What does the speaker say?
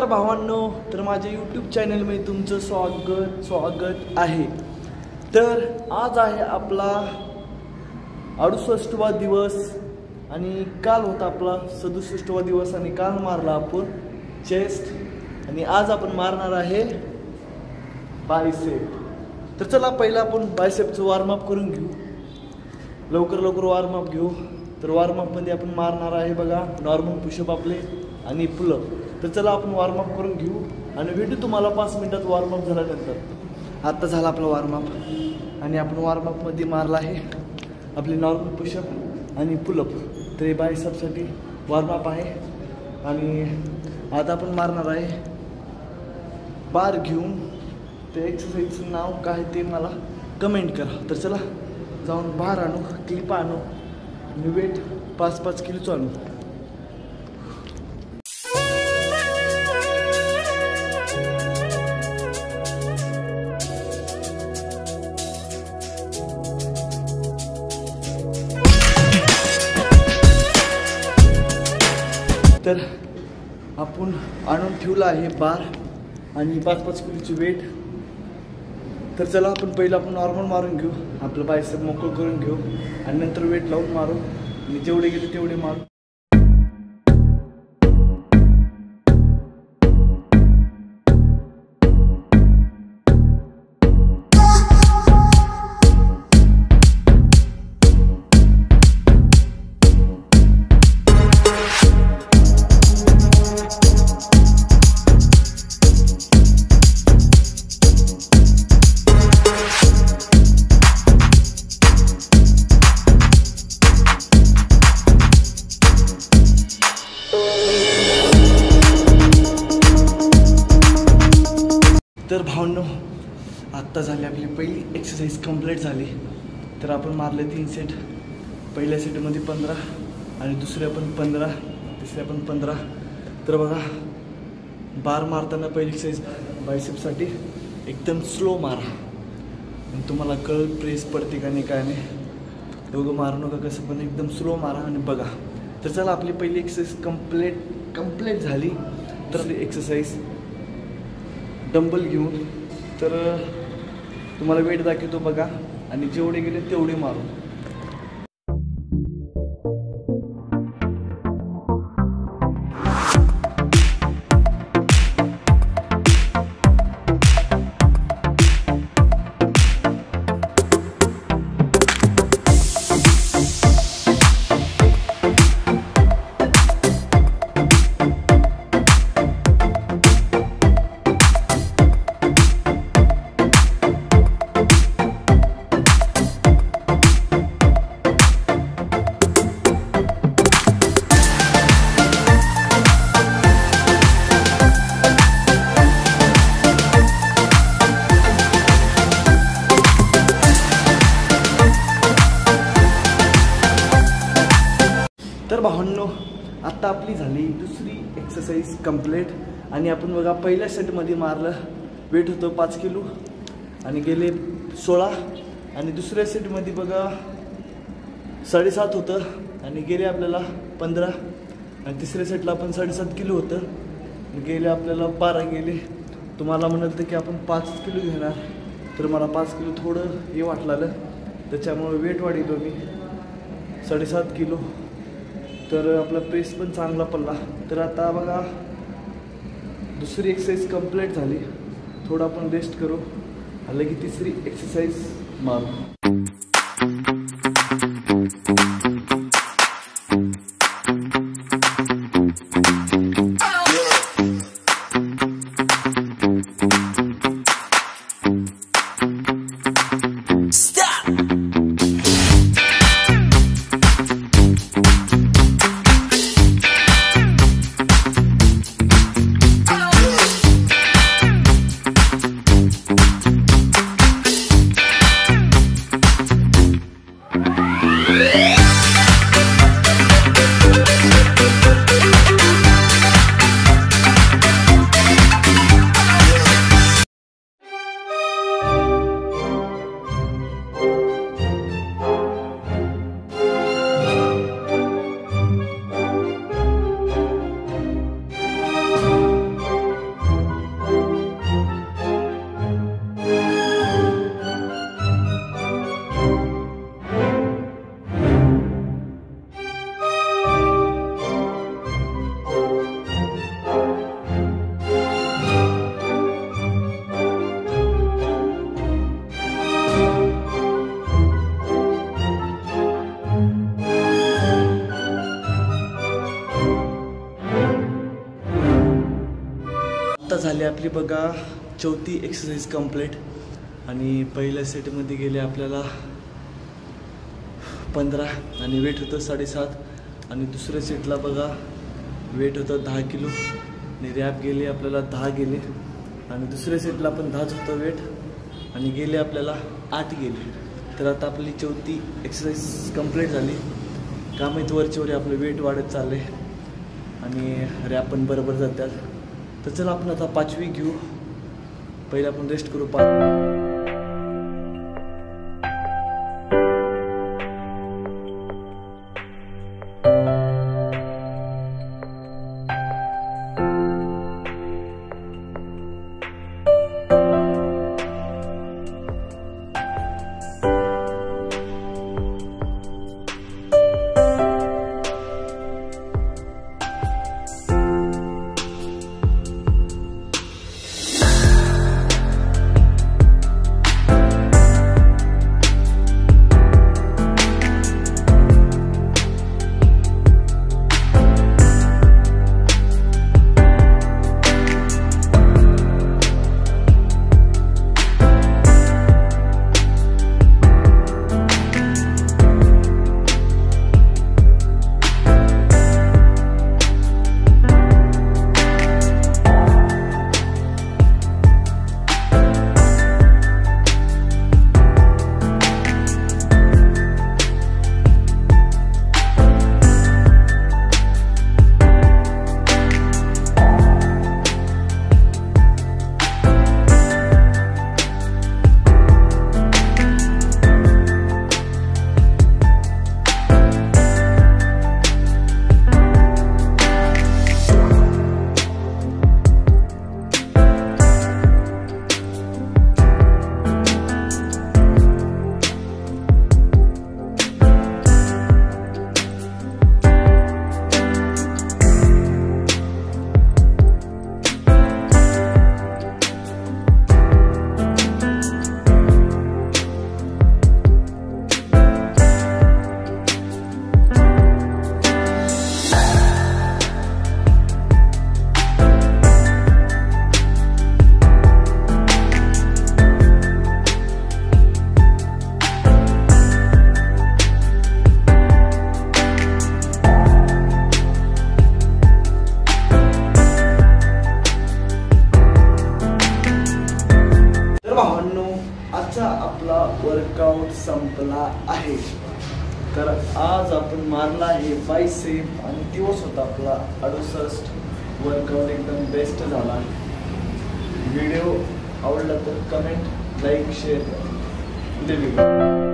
नमस्कार भावांनो, तर माझ्या यूट्यूब चॅनलमध्ये तुमचं स्वागत आहे। तर आज आहे आपला 68वा दिवस आणि काल होता आपला 67वा दिवस आणि काल मारला आपण चेस्ट आणि आज आपण मारणार आहे बायसेप। तर चला पहिला आपण बायसेपचं वॉर्म अप करून घेऊ, लवकर वॉर्म अप घेऊ। तर वॉर्म अप मध्ये आपण मारणार आहे बघा नॉर्मल पुशअप आपले आणि पुलअप। तर चला आपण वॉर्म अप करून घेऊ आणि भेटू तुम्हाला 5 मिनिटात वॉर्म अप झाल्यानंतर। आता झाला आपला वॉर्म अप आणि आपण वॉर्म अप मध्ये मारला आहे आपले नॉर्मल पुशअप आणि पुलअप। तर हे बायसेपसाठी वॉर्म अप आहे आणि आता आपण मारणार आहे बार घेऊन। ते एक्सरसाइजचं नाव काय ते मला कमेंट करा। तर चला जाऊन बार आणू, क्लिप आणू आणि वेट 5-5 किलोचं आणू। तर आपण आणून ठेवला आहे बार आणि 5-5 किलोची वेट। तर चला आपण पहिलं आपण नॉर्मल मारून घेऊ, आपलं बायसेप मोकळं करून घेऊ आणि नंतर वेट लावून मारू आणि जेवढे गेले तेवढे मारू। तर भावनो आत्ता झाली आपली पहिली एक्सरसाइज कंप्लीट झाली। तर आपण मारले 3 सेट, पहिल्या सेटमध्ये 15 आणि दुसऱ्या पण 15, तिसऱ्या पण 15। तर बघा बार मारताना पहिली एक्सरसाइज बायसेपसाठी एकदम स्लो मारा आणि तुम्हाला कळ प्रेस पडते का नाही काय नाही, दोघं मारू नका कसं पण एकदम स्लो मारा आणि बघा। तर चला आपली पहिली एक्सरसाइज कंप्लीट झाली। तर एक्सरसाइज डंबल घेऊन तर तुम्हाला वेट दाखवतो बघा आणि जेवढे गेले तेवढे मारू। तर भावांनो आत्ता आपली झाली दुसरी एक्सरसाइज कंप्लीट आणि आपण बघा पहिल्या सेटमध्ये मारलं वेट होतं 5 किलो आणि गेले 16 आणि दुसऱ्या सेटमध्ये बघा 7.5 होतं आणि गेले आपल्याला 15 आणि तिसऱ्या सेटला आपण 7.5 किलो होतं आणि गेले आपल्याला 12 गेले। तुम्हाला म्हणत की आपण 5 किलो घेणार, तर मला 5 किलो थोडं हे वाटलं त्याच्यामुळे वेट वाढवलो मी 7.5 किलो। तर आपला प्रेस पण चांगला पडला। तर आता बघा दुसरी एक्सरसाइज कंप्लीट झाली, थोडा आपण रेस्ट करू आलं की तिसरी एक्सरसाइज मारू। आत्ता झाली आपली बघा 4थी एक्सरसाइज कंप्लीट आणि पहिल्या सेटमध्ये गेले आपल्याला 15 आणि वेट होतं 7.5 आणि दुसऱ्या सेटला बघा वेट होतं 10 किलो आणि रॅप गेले आपल्याला 10 गेले आणि दुसऱ्या सेटला पण 10च होतं वेट आणि गेले आपल्याला 8 गेले. तर आता आपली 4थी एक्सरसाइज कंप्लीट झाली. काम आहेत वरच्यावर आपलं वेट वाढत चाललं आहे आणि रॅप पण बरोबर जातात. तर चला आपण आता 5वी घेऊ. पहिले आपण रेस्ट करू. आजचा आपला वर्कआउट संपला आहे. तर आज आपण मारला आहे बायसेप आणि दिवस होता आपला 68. वर्कआउट एकदम बेस्ट झाला. व्हिडिओ आवडला तर कमेंट, लाईक, शेअर करा.